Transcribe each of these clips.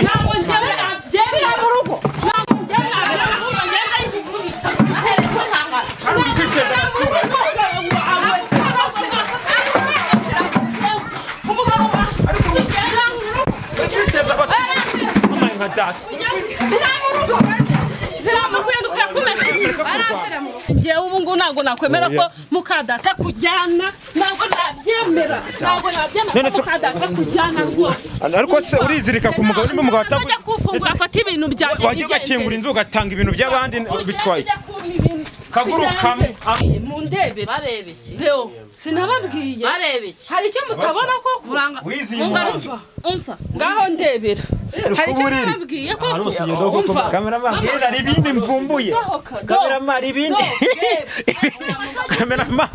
ntabwo njyewe nabyemera mu rugo ntabwo njyewe nabyemera mu rugo ngenda yikukubita ahere kwihangana njyewe ubu ngubu ntabwo nakwemera ko mukadata kujyana ntabwo nabyemera ko mukadata kujyana rwose ariko se urizirika ku mugabo nimba umugabo atajya kufungura afata ibintu byanjye wajya ugakingura inzu ugatanga ibintu by'abandi bitwaye kaguru kamwe mu ndebe barebe iki Leo sinababwiye barebe iki hari icyo mutabona ko uranga umva ngaho ndebera hari icyo nababwiye ko umva cameraman hari ibindi mvumbuye cameraman hari ibindi cameraman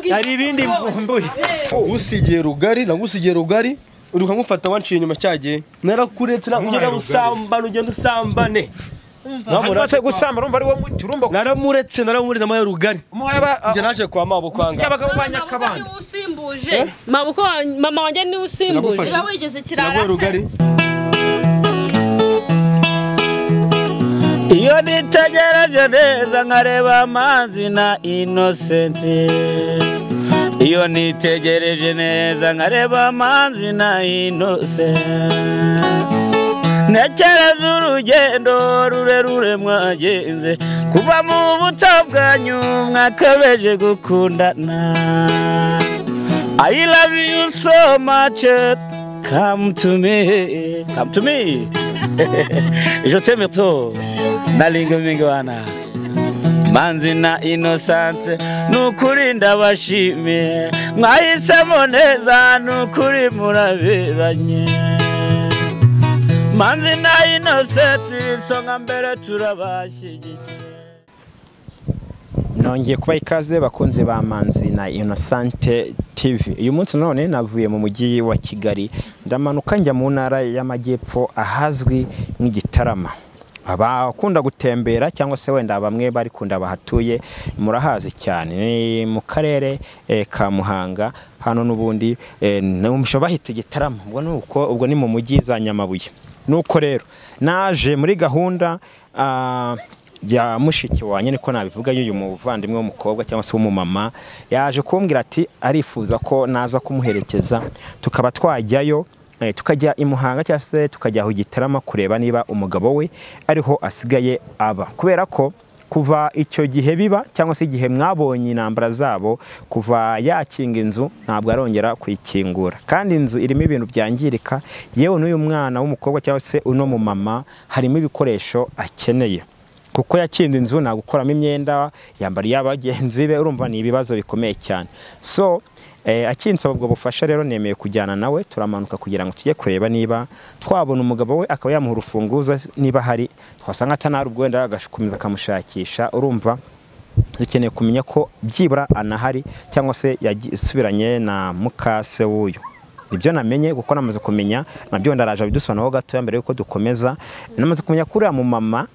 hari ibindi mvumbuye usigiye rugari nagusigiye rugari uruka ngufata wanciye inyuma cyagiye narakuretse nakugenda usambana ugenda usambane namuratse gusamba urumva ari wo muti urumva naramuretse amaye rugari nje naje kwa mabo kwanga abagabo banyakabanda usimbuje mabuko mama wanjye ni usimbuje wigeze kirara rugari iyo nitegereje neza nkareba amazi na Innocent iyo nitegereje neza nkareba amazi na Innocent ntekereza urugendo rurerure mwagenze kuva mu buto bwanyu mwakabeje gukundana I love you so much come to me je t'aime trop nalingo mingi wana manzi na Innocent nukuri ndabashimiye mwahisemo neza nukuri muraberanye manzi na Innocent songa mbere turabashyigikiye nongeye kuba ikaze bakunze ba Manzi na Innocent TV uyu munsi none navuye mu mujyi wa Kigali ndamanuka njya mu ntara y'amajyepfo ahazwi nk'Igitarama abakunda gutembera cyangwa se wenda bamwe bari kunda bahatuye murahazi cyane ni mu karere ka Muhanga hano nubundi n'umusho bahita Igitarama ubwo ni mu mujyi za Nyamabuye nuko rero naje muri gahunda ya mushiki wanye niko nabivuga y'uyu muvandimwe w'umukobwa cyangwa se w'umumama yaje kumbwira ati arifuza ko naza kumuherekeza tukaba twajyayo tukajya i Muhanga cyangwa se tukajya aho Igitarama kureba niba umugabo we ariho asigaye aba kubera ko kuva icyo gihe biba cyangwa se igihe mwabonye intambara zabo kuva yakinga inzu ntabwo arongera kuyikingura kandi inzu irimo ibintu byangirika yewe n'uyu mwana w'umukobwa cyangwa se uno mumama harimo ibikoresho akeneye kuko yakinze inzu nta gukoramo imyenda yambara y'abagenzi be urumva ni ibibazo bikomeye cyane so akinsaba ubwo bufasha rero nemeye kujyana nawe turamanuka kugira ngo tujye kureba niba twabona umugabo we akaba yamuha urufunguzo niba hari twasanga atanari ubwo wenda agakomeza akamushakisha urumva dukeneye kumenya ko byibura anahari cyangwa se yasubiranye na mukase w'uyu ibyo namenye kuko namaze kumenya nabyo ndaraje bidusobanuraho gato mbere yuko dukomeza namaze kumenya kuri mu mama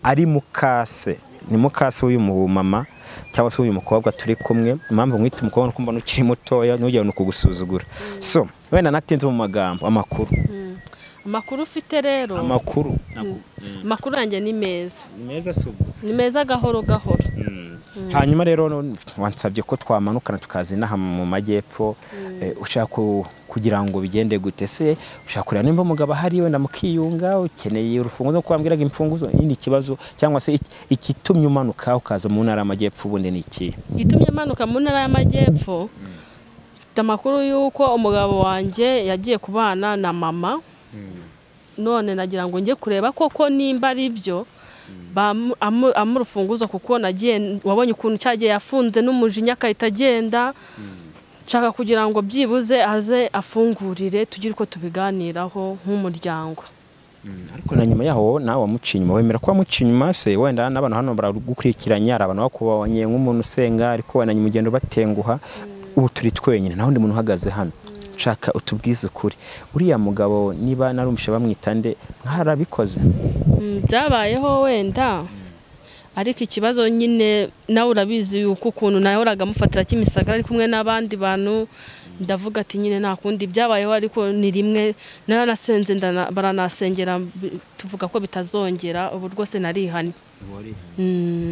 ari mukase ni mukase w'uyu mama cyangwa se uyu mukobwa turi kumwe impamvu mwita umukobwa no kumva nukiri mutoya n'ugiye no kugusuzugura so wenda natinze mu magambo amakuru ufite rero amakuru yanjye ni meza subu ni meza gahoro hanyuma rero wansabye ko twamanukana tukazi naha mu majyepfo ushaka kugira ngo bigende gute se ushaka kureba nimba umugabo hari wenda mukiyunga ukeneye urufunguzo kwambwiraga imfunguzo ni kibazo cyangwa se ikitumye umanuka ukaza mu ntara y'amajyepfo ubundi ni iki itumye manuka mu ntara y'amajyepfo amakuru yuko umugabo wanjye yagiye kubana na mama none nagira ngo njye kureba koko nimba ari byo amurufunguzo kuko nagiye wabonye ukuntu cyagiye yafunze n'umujinya akahita agenda nshaka kugira ngo byibuze aze afungurire tugire uko tubiganiraho nk'umuryango ariko na nyuma yaho nawe wamuciye inyuma wemera ko wamuciye inyuma se wenda n'abantu hano baragukurikiranya ari abantu bakubonye nk'umuntu usenga ariko wenda nyuma ugenda batenguha ubu turi twenyine nta wundi muntu uhagaze hano nshaka utubwize ukuri uriya mugabo niba narumvishe bamwita nde nkarabikoze byabayeho wenda ariko ikibazo nyine nawe urabizi yuko ukuntu nawe uraga mufatira kimisagara ari kumwe n'abandi bantu ndavuga ati nyine nta kundi byabayeho ariko ni rimwe naranasenze baranasengera tuvuga ko bitazongera ubu rwose narihanye.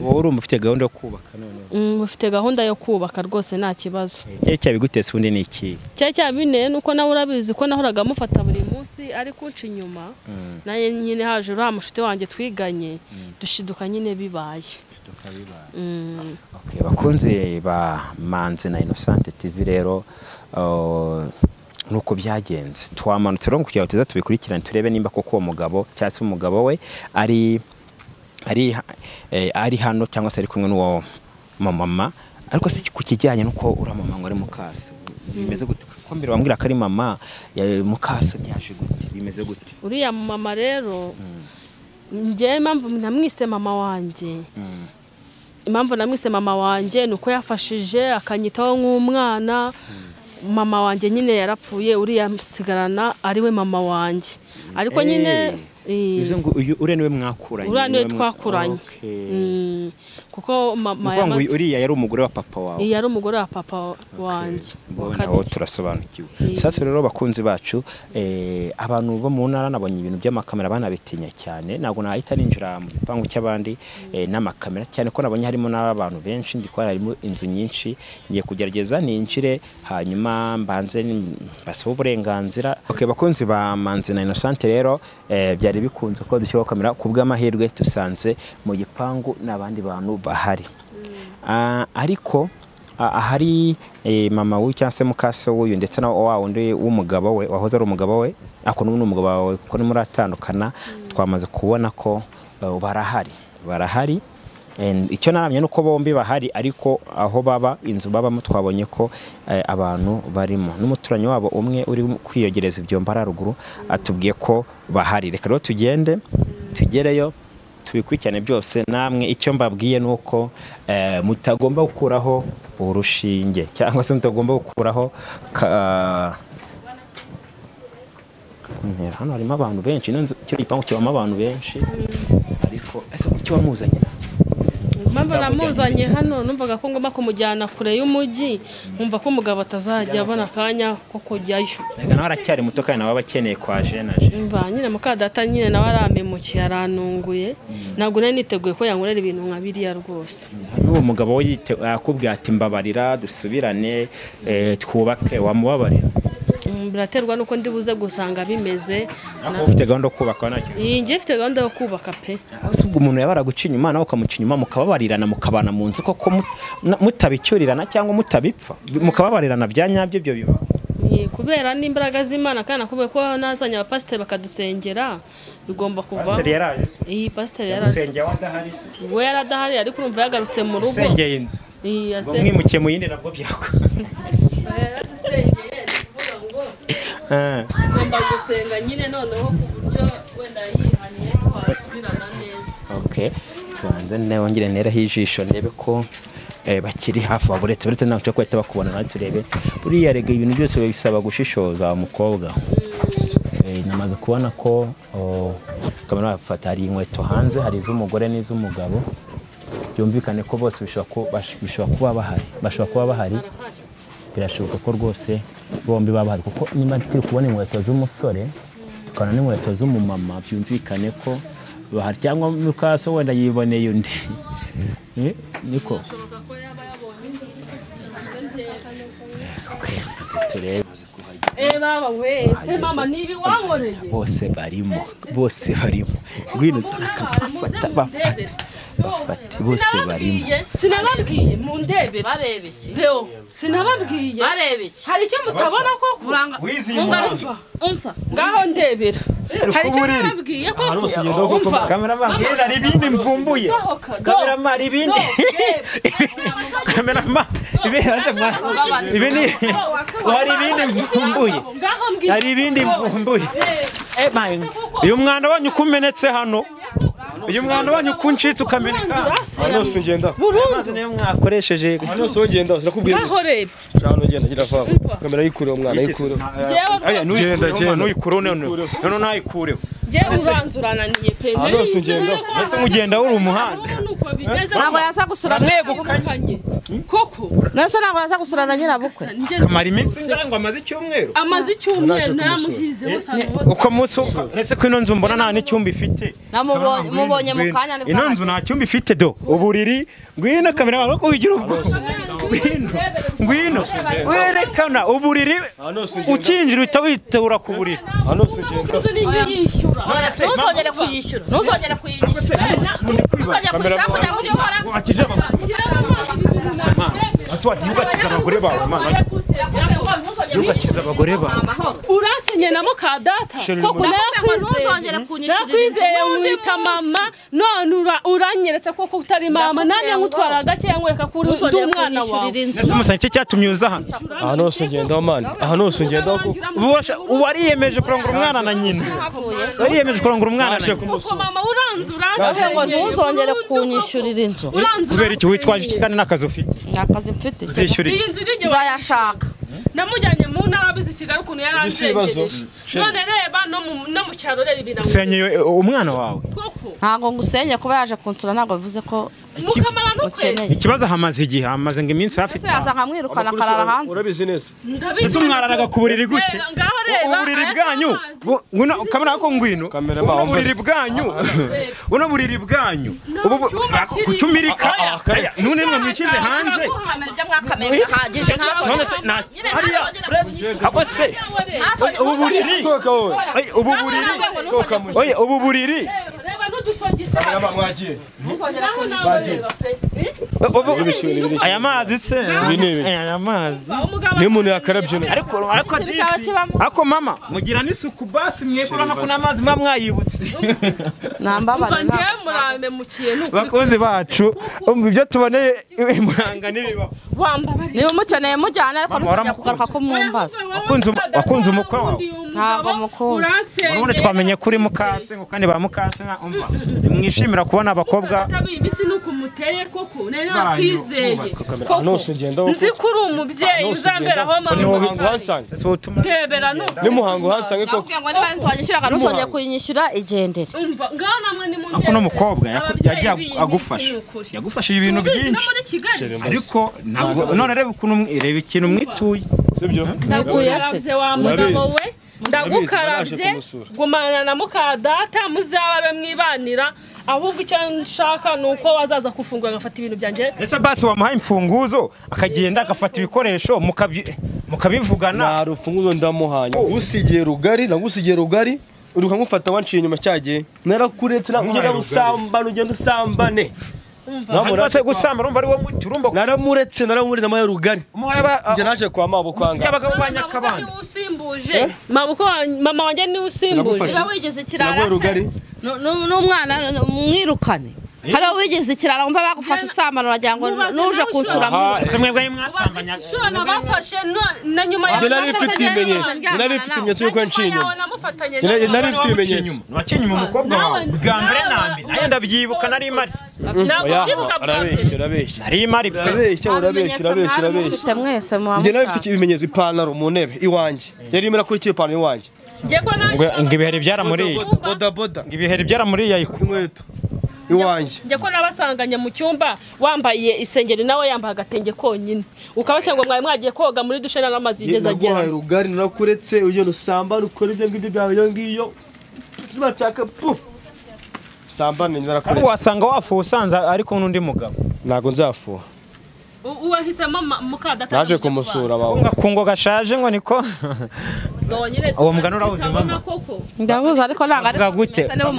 wowe urumva ufite gahunda yo kubaka none? Ufite gahunda yo kubaka rwose nta kibazo. Cyari cyabigutese undi ni iki? Cyari cyabineye nuko nawe urabizi ko nahoraga mufata buri munsi ari kunca inyuma naye nyine haje uriya mushuti wanjye twiganye dushiduka nyine bibaye. Okay, bakunze ba Manzi na Innocent TV rero nuko byagenze twamanutse rero kugira ngo tuza tubikurikirane turebe nimba koko uwo mugabo cyangwa se umugabo we ari hano cyangwa se ari kumwe n'uwo mama, ariko si ku kijyanye nuko ura mama ngo ari mukaso bimeze gute? Ko mbere wambwira ko ari mama ya mukaso byaje gute, bimeze gute? Uriya mama rero njye impamvu namwise mama wanjye mama wanjye nuko yafashije akanyitaho nk'umwana. Mama wanjye nyine yarapfuye, uriya musigarana ariwe mama wanjye, ariko nyine ure niwe mwakuranye? Uriya niwe twakuranye. Kuko mama yamaze uriya yari umugore wa papa wawe? Yari umugore wa papa wanjye. Naho turasobanukiwe. Sasa rero bakunzi bacu abantu bo mu ntara nabonye ibintu by'amakamera banabitinya cyane, ntabwo nahita ninjira mu gipangu cy'abandi n'amakamera cyane ko nabonye harimo n'abantu benshi, ndiko harimo inzu nyinshi, ngiye kugerageza ninjire hanyuma mbanze basaba uburenganzira. Okay, bakunzi ba Manzi na Innocent rero byari bikunze ko dushyiraho kamera ku bw'amahirwe tusanze mu gipangu n'abandi bantu bahari. Ariko ahari mama we cyangwa se mukaso w'uyu ndetse na wa wundi w'umugabo we wahoze ari umugabo we, ako n'umugabo wawe kuko ni muratandukana, twamaze kubona ko barahari. Icyo naramye nuko bombi bahari, ariko aho baba inzu babamo twabonye ko abantu barimo, n'umuturanyi wabo umwe uri kwiyogereza ibyombo haruguru atubwiye ko bahari. Reka rero tugereyo tubikurikirane byose. Namwe icyo mbabwiye nuko mutagomba gukuraho urushinge cyangwa se mutagomba gukuraho hano harimo abantu benshi, cyo gipangu kibamo abantu benshi, ariko ese kuki wamuzanye? Mpamvu namuzanye hano numvaga ko ngomba kumujyana kure y'umujyi, nkumva ko umugabo atazajya abona akanya ko kujyayo. Nawe aracyari muto kandi nawe abakeneye kwa jenaje. Mva nyine mukadata nyine nawe aramemukiye aranunguye, ntabwo nari niteguye ko yankorera ibintu nka biriya rwose. Uwo mugabo we yakubwiye ati mbabarira dusubirane twubake, wamubabarira? Biraterwa nuko ndi buze gusanga bimeze. Ufite gahunda yo kubaka nacyo? Njye mfite gahunda yo kubaka pe. Ubwo umuntu yabara guca inyuma nawe ukamuca inyuma mukababarirana mukabana mu nzu koko mutabicyurirana cyangwa mutabipfa mukababarirana bya nyabyo byo biba? Kubera n'imbaraga z'Imana kandi nakubwiye ko nazanye abapasiteri bakadusengera bigomba kuva. Pasiteri yaraje? Pasiteri yaraje. Usengeye wadahari se? We yaradahari ariko urumva yagarutse mu rugo. Usengeye inzu? Mwimukiye mu yindi nabwo byako? Ngomba gusenga nyine noneho ku buryo wenda yihaniye twasubirana neza. Okay, tubanze nongere neraho ijisho ndebe ko bakiri hafi waburetse nacyo kwita bakubona na turebe buriya rege ibintu byose bisaba gushishoza umukobwa. Namaze kubona ko kamera bafata hari inkweto hanze, hari iz'umugore n'iz'umugabo, byumvikane ko bose bishobora kuba bahari birashoboka ko rwose bombi babahari, kuko niba turi kubona inkweto z'umusore tukabona n'inkweto z'umumama byumvikane ko bahari, cyangwa mukaso wenda yiboneye undi niko. Okay, baba we se mama nibi wankoreye bose barimo ngwino bafata bose barimo. Sinababwiye mu ndebe barebeke Deo, sinababwiye barebeke. Hari icyo mutabona ko kuranga umfa ngaho ndebera. Hari icyo nababwiye ko cameraman hari ibindi mvumbuye. Cameraman ibindi cameraman ibindi hari ibindi mvumbuye. Hari ibindi mvumbuye. Uyu mwanda wanyu kumenetse hano, uyu mwanda wanyu kuncitse ukameneka hano singenda amazi niyo mwakoresheje hano songenda urakubwiye ngaho reba cyano genda gira fa kamera yikureho mwana yikureho genda nuyikureho none nayikureho je uranzurananiye pe hano singenda ndetse mugenda uri umuhanda ntabwo yaza gusura mwegukanye koko nase ntabwo yaza gusura na nyirabukwe kamara iminsi ngo amaze icyumweru namuhizeho uko munsi ese ko ino nzu mbona nta n'icyumba ifite mubonye mu kanya ino nzu nta cyumba ifite do uburiri ngwino kamera wawe ko wigira ngwino werekana uburiri ukinjira uhita witura ku buriri ntuzongere kuyishyura ntuzongere kuyishyura abagore bawe mana yugakiza abagore bawe urasenye na mukadata koko nakwizeye mwita mama none uranyeretse koko utari mama namye ngutwara gake yankwereka kuri umwana wawe nese musanye cyo cyatumye uza hano ahantu hose ngenda mana ahantu hose ngenda wariyemeje kurongora umwana na nyina wariyemeje kurongora umwana na nyina mama uranze ngo ntuzongere kunyishyurira inzu kubera iki witwaje ikigane n'akazi ufite n'akazi mfite uzishyura nzayashaka namujyanye mu ntara bizi Kigali ukuntu yaranzengereje none reba no mu cyaro rero ibintu usenyeye umwana wawe ntabwo ngusenye kuba yaje kunsura ntabwo bivuze ko mukamara n'ukwezi ikibazo hamaze igihe hamaze ngo iminsi hafi yaza nkamwirukana akarara hanze urabizi neza ese umwararaga ku buriri gute uburiri bwanyu kamera ko ngwino uburiri bwanyu uno buriri bwanyu kucyumirika none mwe mwikize hanze none se hariya abo se ubu buriri ubu buriri oye ubu buriri aya mazi se aya mazi ni umuntu yakarabye ariko mama mugira n'isuku basi mwekura no kuna amazi mwa mwayibutse nambabara bakunzi bacu ibyo tuboneye muranga nibiba niba mukeneye mujyana ariko ntuzajya kugaruka ko mumbaza wakunze umukwe wawe ntabwo mukunda urabona twamenye kuri mukase ngo kandi ba mukase umva mwishimira kubona abakobwa tabibisi nuko muteye koko nari nakwizeye nzi kuri umubyeyi uzambera aho mama tebera no ni muhango hansange koko ngo niba ntwanyishyuraga ntuzongeye kuyinyishyura igendere umva ngaho namwe ni mu ako no mukobwa yagiye agufasha yagufashije ibintu byinshi ariko ntabwo none reba ikintu mwituye sibyo natuye se wa mugabo we ndagukarabye gumana na mukadata muzababe mwibanira ahubwo icyo nshaka nuko wazaza kufungura agafata ibintu byanjye ese basi wamuhaye imfunguzo akagenda agafata ibikoresho mukabivugana nta rufunguzo ndamuhanye usigiye rugari nagusigiye rugari uruka ngufata wanciye inyuma cyagiye narakuretse ugenda usambane Nabase gusamba rumva ari wo muti urumba naramuretse namaye rugari nje naje kwa mabo kwanga abagabo banyakabana usimbuje mabuko mama wanje ni usimbuje wigeze kirara n'umwana mwirukane hari wigeze kirara umva bagufasha usambana wagira ngo nuje kunsura mu ese mwebwe mwasambanya shona bafashe na nyuma ya nari mfite ibimenyetso yuko nciye inyuma nari mfite ibimenyetso wakinye mu mukobwa wawe bwa mbere nambi nayo ndabyibuka nari mari urabeshya nari mari urabeshya mfite mwese mu nje nari mfite ibimenyetso ipantaro mu ntebe iwanje yari imera kuri cyo ipantaro iwanje ngo ibiheri byaramuriye boda ngo ibiheri byaramuriye inkweto iwanje njye ko nabasanganye mu cyumba wambaye isengeri nawe yambaye agatenge konyine ukabase ngo mwaye mwagiye koga muri dushe n'amazi igeze agera naguhaye rugari narakuretse ugenda usamba ukora ibyo ngibyo byawe yo ngiyo tubachaka sambane narakuretse wasanga wafuha usanze ariko n'undi mugabo ntago nzafuha uwahisemo mukadata naje kumusura bawe ngakungo gashaje ngo niko uwo mugano urawuzi mama ndabuza ariko ntago ari gute niba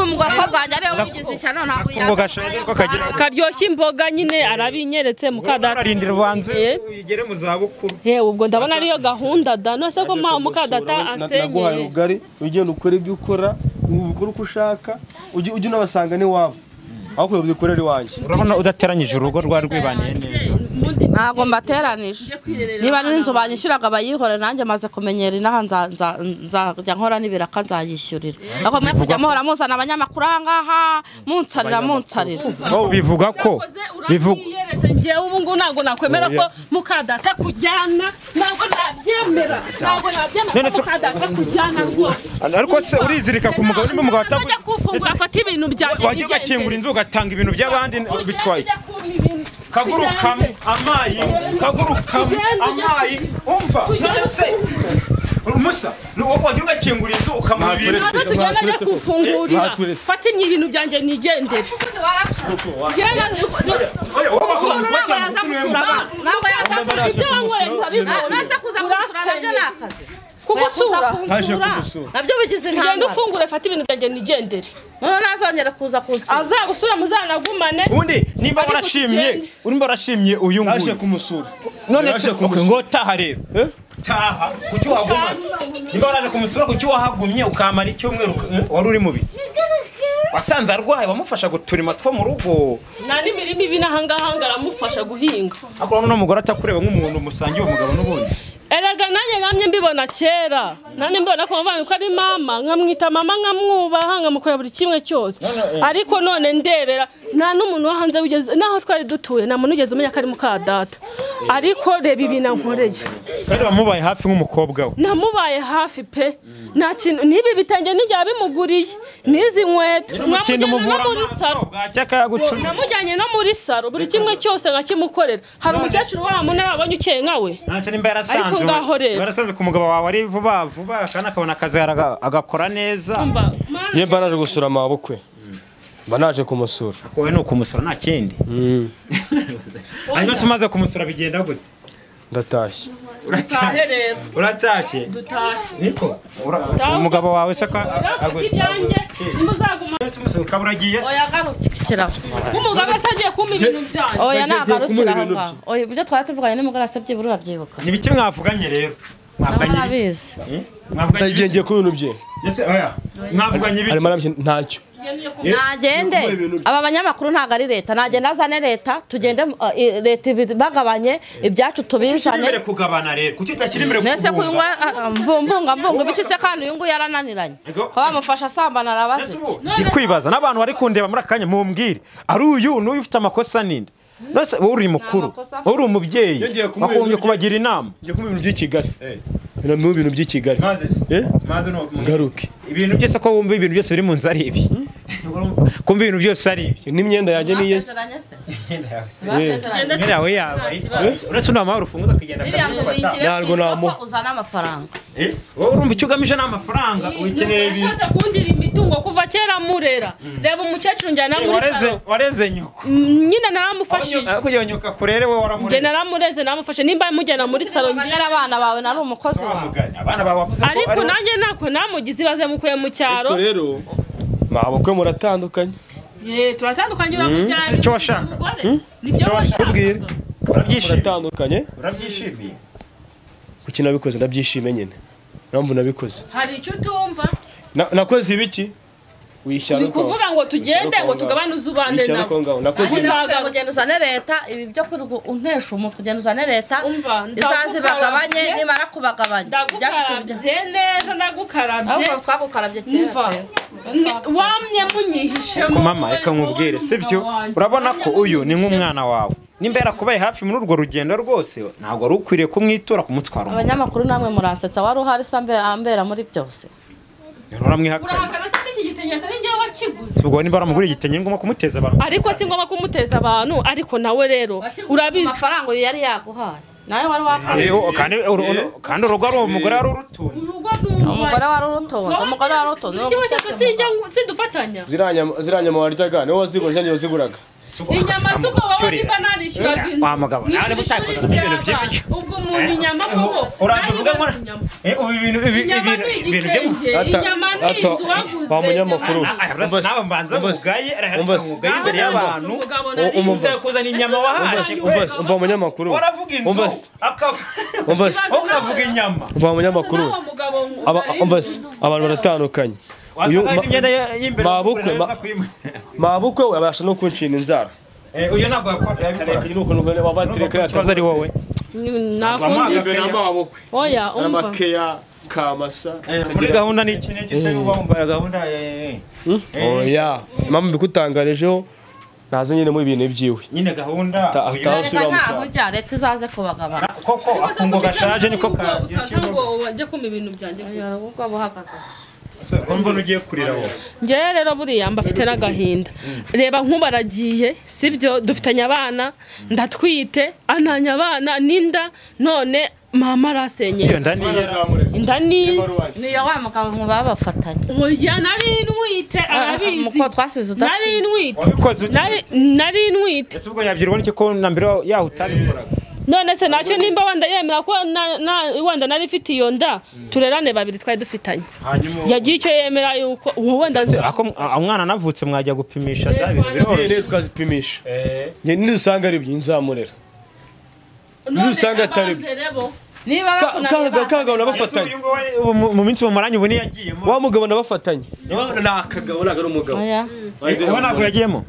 umugore bwanjye ariwe wigize ishyano ntabwo ngo gashaje ko kagira karyoshya imboga nyine arabinyeretse mukadata arindira ubanze ugere mu za bukuru ubwo ndabona ariyo gahunda da nose ko mukadata ansenyeye naguhaye rugari ugenda ukora ibyo ukora ukora uko ushaka ujye unabasanga ni wabo aho ubikorera iwanjye urabona udateranyije urugo rwa rwibaniye neza ntago mbateranije niba n'inzu banyishyuraga bayihore nanjye maze kumenyera inaha nzajya nkora n'ibiraka nzayishyurira ariko mwe kujya muhora muzana abanyamakuru aha ngaha munsarira bivuga ko njyewe ubu ngubu ntabwo nakwemera ko mukadata kujyana ntabwo nabyemera nabyemera ntabwo nabyemera ko kadaka kujyana rwose ariko se urizirika ku mugabo nimba umugabo atajya kufungura afata ibintu byanjye wajya ugakingura inzu ugatanga ibintu by'abandi bitwaye kagurukamo amayi umva nonese umusa wajya ugakingura inzu ukamuha ibintu ntabwo tugenda ajya kufungurira fata ibintu byanjye nigendere nabyo bigize intambara genda ufungure fata ibintu byanjye nigendere none nazongera kuza kunsura azagusura muzanagumane ubundi nimba warashimye uyu nguyu aje kumusura none se ngo taha rero taha kuki waguma nimba waraje kumusura kuki wahagumye ukamara icyumweru wari uri mubi wasanze arwaye bamufasha guturima two mu rugo nta n'imirimo ibi n'ahangahanga aramufasha guhinga ariko n'uno mugore atakureba nk'umuntu musangiye uwo mugabo n'ubundi erega nanjye namye mbibona kera namye mbibona ko mvana ko ari mama nkamwita mama nkamwubaha nkamukorera buri kimwe cyose ariko none ndebera nta n'umuntu wo hanze wigeze naho twari dutuye nta muntu ugeze umenya ko ari muka data ariko reba ibintu ankoreye kandi bamubaye hafi nk'umukobwa we namubaye hafi pe nta kintu n'ibi bitenge nijya bimuguriye n'izi nkweto namujyanye no muri saro buri kimwe cyose nkakimukorera hari umukecuru w'amuntu abonye ukeye nkawe barasanze ku mugabo wawe ari vuba kandi akabona akazi agakora neza ye mbanaje gusura amabukwe mbanaje kumusura wowe ni ukumusura nta kindi hanyuma tumaze kumusura bigenda gute ndatashye uratashye niko umugabo wawe se kaburagiye umugabo se agiye kumpa ibintu byanjye oya nagarukira aho ngaho oya ibyo twari tuvuganye n'umugore asabye buri urabyibuka ni biki mwavuganye rero mwavuganye ndagiye ku bintu bye mwavuganye ibiki ntacyo nagende aba banyamakuru ntago ari leta nagenda azane leta tugende leta bagabanye ibyacu tubizane imbere kugabana rero kuki utashyira imbere nese kuyungwa mbunga biki se kandi uyungu yarananiranye ko bamufasha asambana arabaze kwibaza n'abantu bari kundeba muri akanya mumbwire ari uyu n'uyu ufite amakosa ninde nose wowe uri mukuru wowe uri umubyeyi wakomeje kubagira inama njye ku bintu by'i Kigali mu bintu by'i Kigali ngaruke ibintu byose ko wumva ibintu byose biri mu nzu ari ibi kumva ibintu byose ari ibi n'imyenda yanjye ni yesi imyenda yawe uretse unamuha urufunguzo akagenda ntabwo namuha uzana amafaranga wowe urumva icyo ugamije ni amafaranga wikeneye ibintu yashatse kundira imitungo kuva kera murera reba umukecuru njyana muri salo wareze nyoko nyine naramufashije kugira nyoko kurere we waramureze njye naramureze namufashe nimba mujyana muri salo ngira abana bawe nari umukozi wawe abana bawe wavuze ko ariko nanjye nako namugize ibaze mukuye mu cyaro rero mabukwe muratandukanye turatandukanye uramujyana icyo washaka nibyo ubwire urabyishimiye urabyishimiye kuki nabikoze ndabyishimiye nyine mpamvu nabikoze hari icyo utumva nakoze ibiki wishyara uko kuvuga ngo tugende ngo tugabanuze ubande nawe nakoze kugenda uzane leta ibi byo untesha umutwe kugenda uzane leta izazi bagabanye nimara kubagabanya ndagukarabye neza ndagukarabye ahubwo twagukarabye kera wamye munyihishemo mama reka nkubwire sibyo urabona ko uyu ni nk'umwana wawe nimbera kubaye hafi muri urwo rugendo rwose ntabwo ari ukwiriye kumwitura kumutwara abanyamakuru namwe muransetsa wari uhari sambe ambera muri byose uramwihakana iki gitenge atari njyewe wakiguze ubwo niba baramugura igitenge ngoma kumuteza abantu ariko si ngoma kumuteza abantu ariko nawe rero urabizi amafaranga uyu yari yaguhaye nawe wari wakaye kandi urugo ari umugore wari urutunze umugore wari urutunze ikigo cyose sindufatanya ziranya mu waryaga niwe wazigura cyangwa waziguraga inyama z'uko wowe niba narishyuraga inzu wa mugabo nawe mutakoze ibintu by'ibyo ubwo umuntu inyama mubo uravuga ngo ubu ibintu inyama n'inzu waguze wa munyamakuru nawe mbanza mugaye mugaye imbere y'abantu umutakuzana inyama wahashye umva munyamakuru waravuga inzu ukavuga inyama umva munyamakuru abantu baratandukanye mabukwe we abasha no kunshina inzara uyu ntabwo ikibazo ari wowe oya umva amakeya kamasa muri gahunda ni iki n'iki se uba wumva gahunda oya mama mbikutangarijeho naza nyine mu ibintu byiwe nyine gahunda ntaho ujya leta izaze kubagabana koko akungo gashaje niko ka ngo wajye kuma ibintu byanjye ubwo buhagaze mbona ugiye kurira wowe njyewe rero buriya mba afite n'agahinda reba nk'ubaragiye sibyo dufitanye abana ndatwite antanya abana n'inda none mama arasenye inda niyo wa mugabo mu babafatanye oya nari ntwite arabizi muko twasize nari ntwite ese ubwo yabyirwa n'iki ko na mbere yaho utabikoraga none se nacyo nimba wenda yemera ko wenda nari mfite iyo nda turerane babiri twari dufitanye yagiye icyo yemera yuko uwo wenda umwana anavutse mwajya gupimisha biroroshye tukazipimisha nidusanga ari byinzamurera nidusanga atari niba bakagabo nabafatanye mu minsi mumaranye ubu niyagiyemo wa mugabo nabafatanye nakagabo naga n'umugabo uwo ntabwo yagiyemo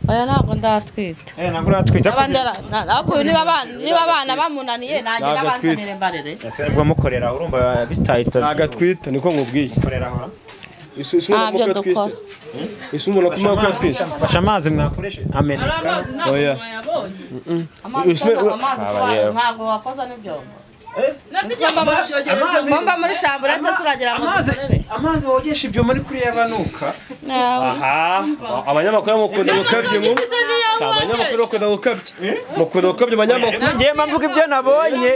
oya ntabwo ndatwita ntabwo uratwita niba abana bamunaniye nanjye n'abanzanire mbarere ubwo mukorera urumva bitahita nagatwita niko nkubwiye korera aho ntabyo dukora umuntu akumara ko twise fasha amazi mwakoreshe ameneka oya ntabwo wakoza n'ibyombo mba muri shamburete suragira ngo dukorere amazi wogesha ibyo muri kuri yabanuka aha abanyamakuru mukunda gukabye mu abanyamakuru bakunda gukabye abanyamakuru ngiye mvuga ibyo nabonye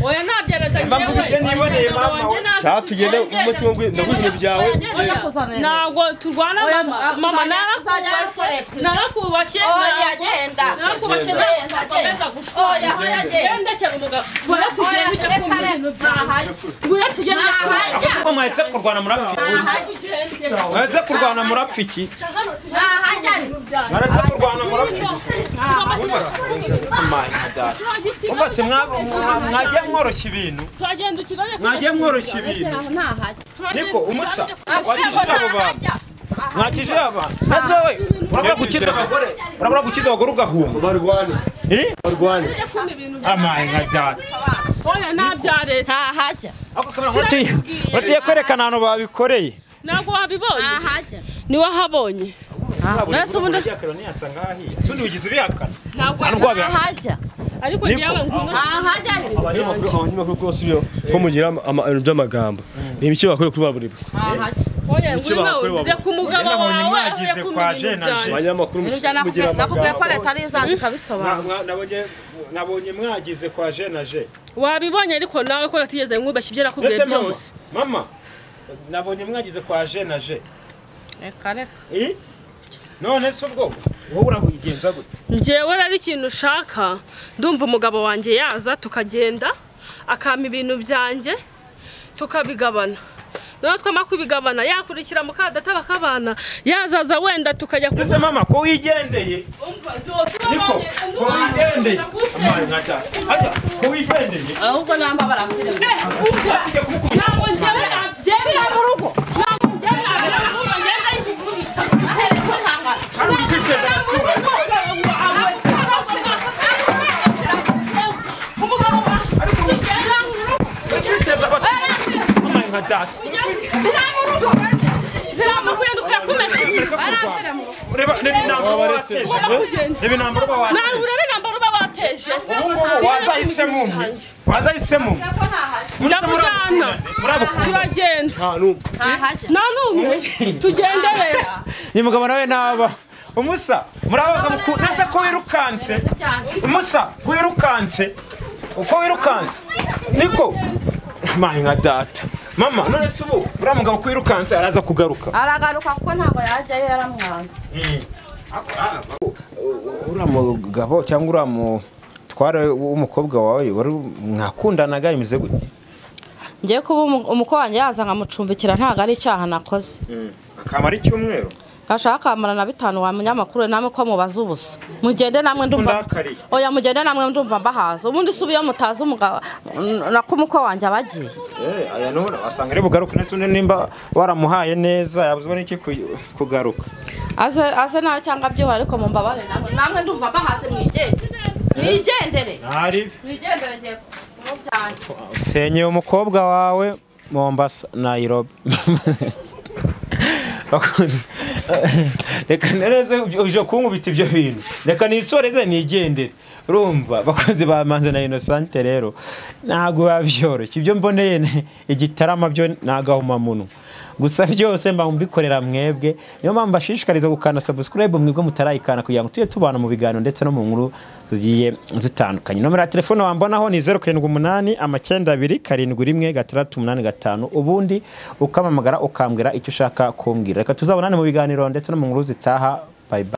oya nabyereza mvuga ibyo niboneye mama cyatugende umutima ndagubintu byawe ntabwo turwana mama narakubashye narakubashye nakomeza gushora genda cyane umugabo Gura tugende ujya kumva ibintu byanjye. Gura tugende ahubwo mwahetse kurwana murapfiki. Mwahetse kurwana murapfiki. Mwahetse kurwana murapfiki. Umva se mwagiye mworoshya ibintu. Mwagiye mworoshya ibintu. Niko umusa wakijije abo bantu. Mwakije abantu. Ese wowe urabura gukiza abagore. Urabura gukiza abagore ugahuma. Barwane. Barwane. Amaye nka data. Oya nabyare nta hajya. Batiye kwerekana hano babikoreye. Ntabwo wabibonye. Nta hajya. Ni wahabonye. Nase ubundi yakaro ni yasanga hahiye. Sundi wigize bihakana. Ntabwo hajya. Ariko ngiye hajya. Abanyamakuru rwose ibyo ko mugira ibintu by'amagambo. Ni ibiki bakore kuri baburi. Oya ngwino ku mugabo wawe mwagize kwa jenaje. Abanyamakuru mugira nakubwiye ko leta ari izazi kabisobanura. Nabonye mwagize kwa jenaje. Wabibonye ariko nawe ko yatigeze nkubashye ibyo nakubwiye byose. Mama nabonye mwagize kwa jenaje. Reka reka. None se ubwo wowe urabigenza gute? Ngewe rari ikintu ushaka ndumva umugabo wanjye yaza tukagenda akama ibintu byanjye tukabigabana. None twama kubigabana yakurikira mukadata bakabana yazaza wenda tukajya ku Ese mama ko wigendeye niko ko wigendeye amaye nkacha aja ko wigendeye ahubwo namba baramfire ntabwo njyewe abyemera mu rugo ntabwo njyewe abyemera ngenda yikubita ahere ko hanga kandi kwitenda umugabo ariko kwiteza amaye nka data Reba nambaro bateje. Wazahisemo. Ndamujyana. Turagenda. Nta numwe. Tugendere. Ni mugabo nawe naba. Umusa murabaga nase ko wirukanse. Umusa ko wirukanse. Uko wirukanse. Niko. Mayi nka data. Mama none se ubu uriya mugabo kwirukanse araza kugaruka. Aragaruka kuko ntabwo yajyayo yaramwanze. Uriya mugabo cyangwa uriya mutware w'umukobwa wawe wari mwakundanaga imeze gute? Ngiye kuba umukobwa wanjye yaza nkamucumbikira ntabwo ari icyaha nakoze. Akamara icyumweru. Ashaka kamara na 5 wa munyamakuru namwe ko mubaza ubusa. Mugende namwe ndumva. Oya mugende namwe ndumva mbahaza. Ubundi subiye mutaza umugabo nakumuko wanje abagiye. Aya none wasanga ari bugaruka ndetse nimba waramuhaye neza yabuzwe n'iki kugaruka. Aze nawe cyangwa byihora ariko mumbabare namwe ndumva mbahaze mwigendere. Ari. Mwigendere ngiye kumubyanjye. Senye umukobwa wawe Mombasa Nairobi. reka nereze uje kunkubita ibyo bintu reka nisoreze nigendere urumva bakunze bamanze na Innocent rero ntago bavyoroshye ibyo mboneye igitarama byo nagahuma muntu gusa byose mba mbikorera mwebwe niyo mpamvu bashishikariza gukanda subscribe mwebwe mutarayikana kugira ngo tuye tubana mu biganiro ndetse no mu nkuru zigiye zitandukanye nomero ya telefone wambonaho ni 078 92 71 685 ubundi ukamamagara ukambwira icyo ushaka kumbwira reka tuzabonane mu biganiro ndetse no mu nkuru zitaha bye bye